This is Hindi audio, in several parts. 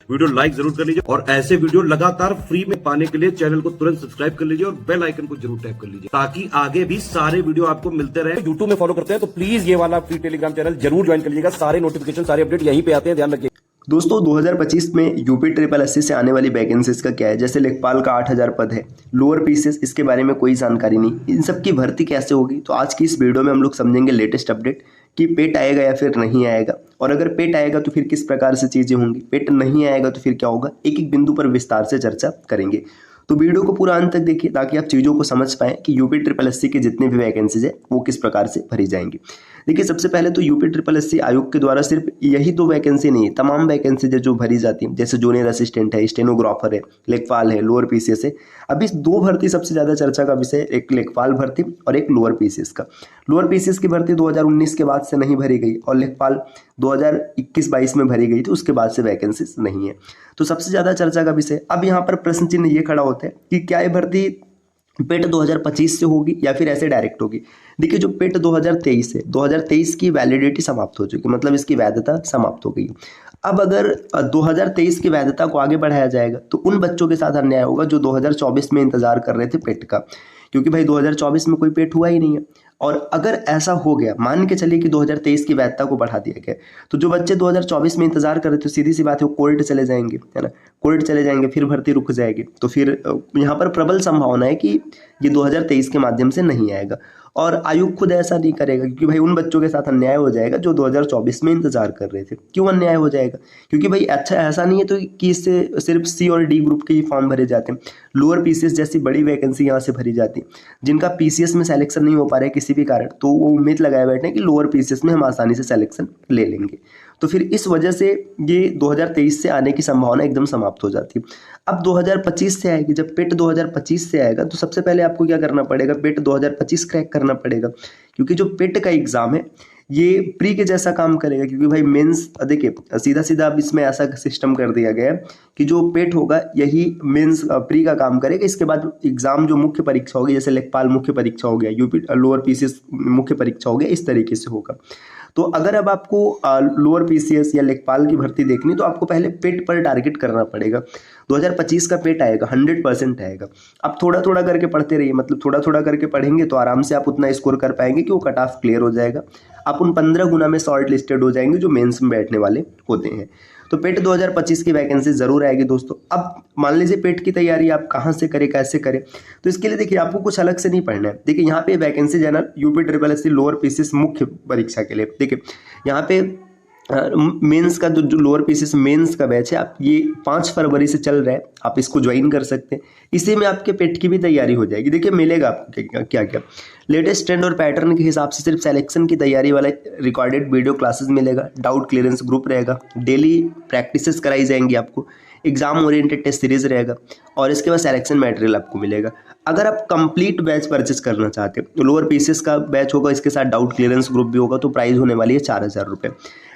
वीडियो लाइक जरूर कर लीजिए और ऐसे वीडियो लगातार फ्री में पाने के लिए चैनल को तुरंत सब्सक्राइब कर लीजिए और बेल आइकन को जरूर टैप कर लीजिए ताकि आगे भी सारे वीडियो आपको मिलते रहे। यूट्यूब में फॉलो करते हैं तो प्लीज ये वाला फ्री टेलीग्राम चैनल जरूर ज्वाइन कर लीजिएगा। सारे नोटिफिकेशन सारे अपडेट यहीं पे आते हैं, ध्यान रखिए। दोस्तों 2025 में यूपी ट्रिपल एससी से आने वाली वैकेंसीज का क्या है। जैसे लेखपाल का 8000 पद है, लोअर पीसीएस इसके बारे में कोई जानकारी नहीं, इन सब की भर्ती कैसे होगी। तो आज की इस वीडियो में हम लोग समझेंगे लेटेस्ट अपडेट कि पेट आएगा या फिर नहीं आएगा, और अगर पेट आएगा तो फिर किस प्रकार से चीज़ें होंगी, पेट नहीं आएगा तो फिर क्या होगा। एक एक बिंदु पर विस्तार से चर्चा करेंगे। तो वीडियो को पूरा अंत तक देखिए ताकि आप चीज़ों को समझ पाएं कि यूपी ट्रिपल एससी के जितने भी वैकेंसीज है वो किस प्रकार से भरी जाएंगी। देखिए सबसे पहले तो यूपी ट्रिपल एससी आयोग के द्वारा सिर्फ यही 2 वैकेंसी नहीं है, तमाम वैकेंसीज है जो भरी जाती है। जैसे जूनियर असिस्टेंट है, स्टेनोग्राफर है, लेखपाल है, लोअर पीसीएस है। अभी 2 भर्ती सबसे ज़्यादा चर्चा का विषय, एक लेखपाल भर्ती और एक लोअर पीसीएस का। लोअर पीसीएस की भर्ती 2019 के बाद से नहीं भरी गई और लेखपाल 2021-22 में भरी गई थी, उसके बाद से वैकेंसीज नहीं है। तो सबसे ज़्यादा चर्चा का विषय। अब यहाँ पर प्रश्न चिन्ह ये खड़ा होता है कि क्या ये भर्ती पेट 2025 से होगी या फिर ऐसे डायरेक्ट होगी। देखिए जो पेट 2023 है, 2023 की वैलिडिटी समाप्त हो चुकी, मतलब इसकी वैधता समाप्त हो गई। अब अगर 2023 की वैधता को आगे बढ़ाया जाएगा तो उन बच्चों के साथ अन्याय होगा जो 2024 में इंतजार कर रहे थे पेट का, क्योंकि भाई 2024 में कोई पेट हुआ ही नहीं है। और अगर ऐसा हो गया, मान के चलिए कि 2023 की वैधता को बढ़ा दिया गया, तो जो बच्चे 2024 में इंतजार कर रहे थे सीधी सी बात है वो कोर्ट चले जाएंगे, है ना। कोर्ट चले जाएंगे, फिर भर्ती रुक जाएगी। तो फिर यहाँ पर प्रबल संभावना है कि ये 2023 के माध्यम से नहीं आएगा। और आयोग खुद ऐसा नहीं करेगा क्योंकि भाई उन बच्चों के साथ अन्याय हो जाएगा जो 2024 में इंतजार कर रहे थे। क्यों अन्याय हो जाएगा? क्योंकि भाई अच्छा ऐसा नहीं है तो कि इससे सिर्फ सी और डी ग्रुप के ही फॉर्म भरे जाते हैं। लोअर पीसीएस जैसी बड़ी वैकेंसी यहाँ से भरी जाती है। जिनका पीसीएस में सिलेक्शन नहीं हो पा रहा है किसी भी कारण, तो वो उम्मीद लगाए बैठे हैं कि लोअर पीसीएस में हम आसानी से सिलेक्शन ले लेंगे। तो फिर इस वजह से ये 2023 से आने की संभावना एकदम समाप्त हो जाती है। अब 2025 से आएगी। जब पेट 2025 से आएगा तो सबसे पहले आपको क्या करना पड़ेगा, पेट 2025 क्रैक करना पड़ेगा, क्योंकि जो पेट का एग्जाम है ये प्री के जैसा काम करेगा। क्योंकि भाई मेंस, देखिए सीधा सीधा अब इसमें ऐसा सिस्टम कर दिया गया है कि जो पेट होगा यही मेंस प्री का काम करेगा। इसके बाद एग्जाम जो मुख्य परीक्षा होगी, जैसे लेखपाल मुख्य परीक्षा हो गया, यूपी लोअर पीसीएस मुख्य परीक्षा हो गया, इस तरीके से होगा। तो अगर अब आपको लोअर पीसीएस या लेखपाल की भर्ती देखनी तो आपको पहले पेट पर टारगेट करना पड़ेगा। 2025 का पेट आएगा, 100% आएगा। आप थोड़ा थोड़ा करके पढ़ते रहिए, मतलब थोड़ा थोड़ा करके पढ़ेंगे तो आराम से आप उतना स्कोर कर पाएंगे कि वो कट ऑफ क्लियर हो जाएगा। आप उन 15 गुना में शॉर्ट लिस्टेड हो जाएंगे जो मेंस में बैठने वाले होते हैं। तो पेट 2025 की वैकेंसी जरूर आएगी दोस्तों। अब मान लीजिए पेट की तैयारी आप कहाँ से करें, कैसे करें, तो इसके लिए देखिए आपको कुछ अलग से नहीं पढ़ना है। देखिए यहाँ पे वैकेंसी है ना, UP triple SC lower PCS मुख्य परीक्षा के लिए। देखिए यहाँ पे मेंस का जो लोअर पीसीएस मेंस का बैच है, आप ये 5 फरवरी से चल रहा है, आप इसको ज्वाइन कर सकते हैं। इसी में आपके पेट की भी तैयारी हो जाएगी। देखिए मिलेगा आपको क्या क्या लेटेस्ट ट्रेंड और पैटर्न के हिसाब से सिर्फ सिलेक्शन की तैयारी वाला रिकॉर्डेड वीडियो क्लासेस मिलेगा, डाउट क्लियरेंस ग्रुप रहेगा, डेली प्रैक्टिसेस कराई जाएंगी आपको, एग्जाम ओरिएंटेड टेस्ट सीरीज रहेगा और इसके बाद सिलेक्शन मटेरियल आपको मिलेगा। अगर आप कंप्लीट बैच परचेस करना चाहते हैं तो लोअर पीसीएस का बैच होगा, इसके साथ डाउट क्लियरेंस ग्रुप भी होगा, तो प्राइस होने वाली है 4000 रुपये।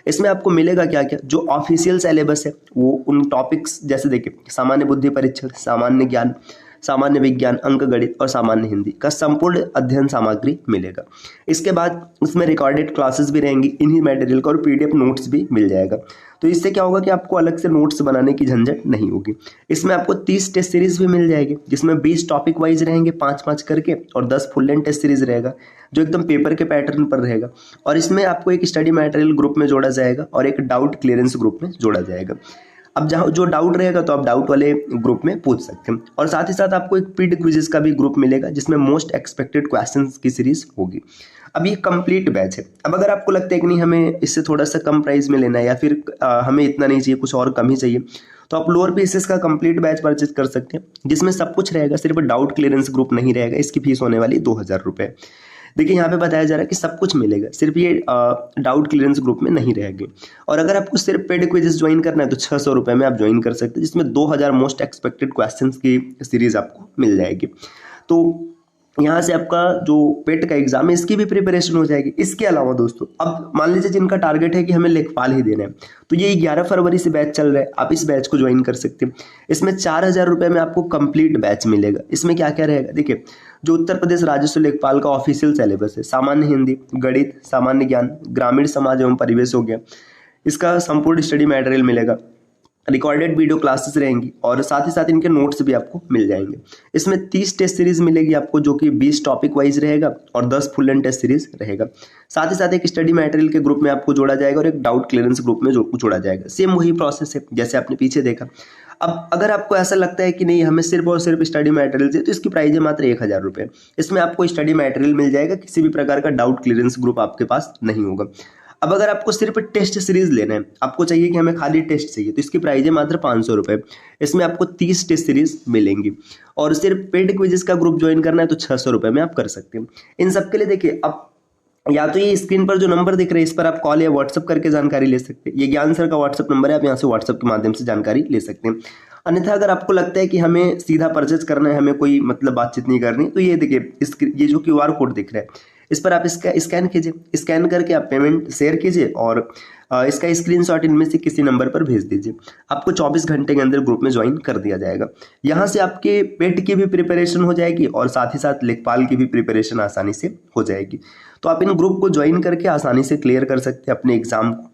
इसमें आपको मिलेगा क्या क्या, जो ऑफिशियल सिलेबस है वो उन टॉपिक्स, जैसे देखिए सामान्य बुद्धि परीक्षण, सामान्य ज्ञान, सामान्य विज्ञान, अंक गणित और सामान्य हिंदी का संपूर्ण अध्ययन सामग्री मिलेगा। इसके बाद उसमें रिकॉर्डेड क्लासेस भी रहेंगी, इन्हीं मटेरियल का, और पीडीएफ नोट्स भी मिल जाएगा। तो इससे क्या होगा कि आपको अलग से नोट्स बनाने की झंझट नहीं होगी। इसमें आपको 30 टेस्ट सीरीज भी मिल जाएगी, जिसमें 20 टॉपिक वाइज रहेंगे 5-5 करके, और 10 फुल लेंथ टेस्ट सीरीज रहेगा जो एकदम पेपर के पैटर्न पर रहेगा। और इसमें आपको एक स्टडी मटेरियल ग्रुप में जोड़ा जाएगा और एक डाउट क्लियरेंस ग्रुप में जोड़ा जाएगा। अब जहाँ जो डाउट रहेगा तो आप डाउट वाले ग्रुप में पूछ सकते हैं, और साथ ही साथ आपको एक प्रीड क्विज़ेस का भी ग्रुप मिलेगा जिसमें मोस्ट एक्सपेक्टेड क्वेश्चंस की सीरीज होगी। अब ये कंप्लीट बैच है। अब अगर आपको लगता है कि नहीं हमें इससे थोड़ा सा कम प्राइस में लेना है या फिर हमें इतना नहीं चाहिए, कुछ और कम ही चाहिए, तो आप लोअर पीसीएस का कंप्लीट बैच परचेज कर सकते हैं, जिसमें सब कुछ रहेगा, सिर्फ डाउट क्लियरेंस ग्रुप नहीं रहेगा। इसकी फीस होने वाली 2000 रुपये। देखिए यहाँ पे बताया जा रहा है कि सब कुछ मिलेगा, सिर्फ ये डाउट क्लियरेंस ग्रुप में नहीं रहेगी। और अगर आपको सिर्फ पेड क्विज़ेस ज्वाइन करना है तो 600 रुपये में आप ज्वाइन कर सकते हैं, जिसमें 2000 मोस्ट एक्सपेक्टेड क्वेश्चंस की सीरीज आपको मिल जाएगी। तो यहाँ से आपका जो पेट का एग्जाम है इसकी भी प्रिपरेशन हो जाएगी। इसके अलावा दोस्तों अब मान लीजिए जिनका टारगेट है कि हमें लेखपाल ही देना है, तो ये 11 फरवरी से बैच चल रहा है, आप इस बैच को ज्वाइन कर सकते हैं। इसमें 4000 रुपये में आपको कंप्लीट बैच मिलेगा। इसमें क्या क्या रहेगा, देखिए जो उत्तर प्रदेश राजस्व लेखपाल का ऑफिशियल सिलेबस है, सामान्य हिंदी, गणित, सामान्य ज्ञान, ग्रामीण समाज एवं परिवेश हो गया, इसका संपूर्ण स्टडी मटेरियल मिलेगा। रिकॉर्डेड वीडियो क्लासेस रहेंगी और साथ ही साथ इनके नोट्स भी आपको मिल जाएंगे। इसमें 30 टेस्ट सीरीज मिलेगी आपको, जो कि 20 टॉपिक वाइज रहेगा और 10 फुल एंड टेस्ट सीरीज रहेगा। साथ ही साथ एक स्टडी मटेरियल के ग्रुप में आपको जोड़ा जाएगा और एक डाउट क्लियरेंस ग्रुप में जोड़ा जाएगा। सेम वही प्रोसेस है जैसे आपने पीछे देखा। अब अगर आपको ऐसा लगता है कि नहीं हमें सिर्फ और सिर्फ स्टडी मटेरियल चाहिए, तो इसकी प्राइस है मात्र 1000 रुपये। इसमें आपको स्टडी मटेरियल मिल जाएगा, किसी भी प्रकार का डाउट क्लियरेंस ग्रुप आपके पास नहीं होगा। अब अगर आपको सिर्फ टेस्ट सीरीज लेना है, आपको चाहिए कि हमें खाली टेस्ट चाहिए, तो इसकी प्राइस है मात्र 500 रुपये। इसमें आपको 30 टेस्ट सीरीज मिलेंगी और सिर्फ पेड क्विजेस का ग्रुप ज्वाइन करना है तो 600 रुपये में आप कर सकते हैं। इन सबके लिए देखिए, अब या तो ये स्क्रीन पर जो नंबर दिख रहे हैं इस पर आप कॉल या व्हाट्सअप करके जानकारी ले सकते हैं। ये ज्ञान सर का व्हाट्सअप नंबर है, आप यहाँ से व्हाट्सअप के माध्यम से जानकारी ले सकते हैं। अन्यथा अगर आपको लगता है कि हमें सीधा परचेज करना है, हमें कोई मतलब बातचीत नहीं करनी, तो ये देखिए ये जो QR कोड दिख रहा है इस पर आप इसका स्कैन कीजिए। स्कैन करके आप पेमेंट शेयर कीजिए और इसका स्क्रीनशॉट इनमें से किसी नंबर पर भेज दीजिए। आपको 24 घंटे के अंदर ग्रुप में ज्वाइन कर दिया जाएगा। यहाँ से आपके पेट की भी प्रिपरेशन हो जाएगी और साथ ही साथ लेखपाल की भी प्रिपरेशन आसानी से हो जाएगी। तो आप इन ग्रुप को ज्वाइन करके आसानी से क्लियर कर सकते हैं अपने एग्जाम को।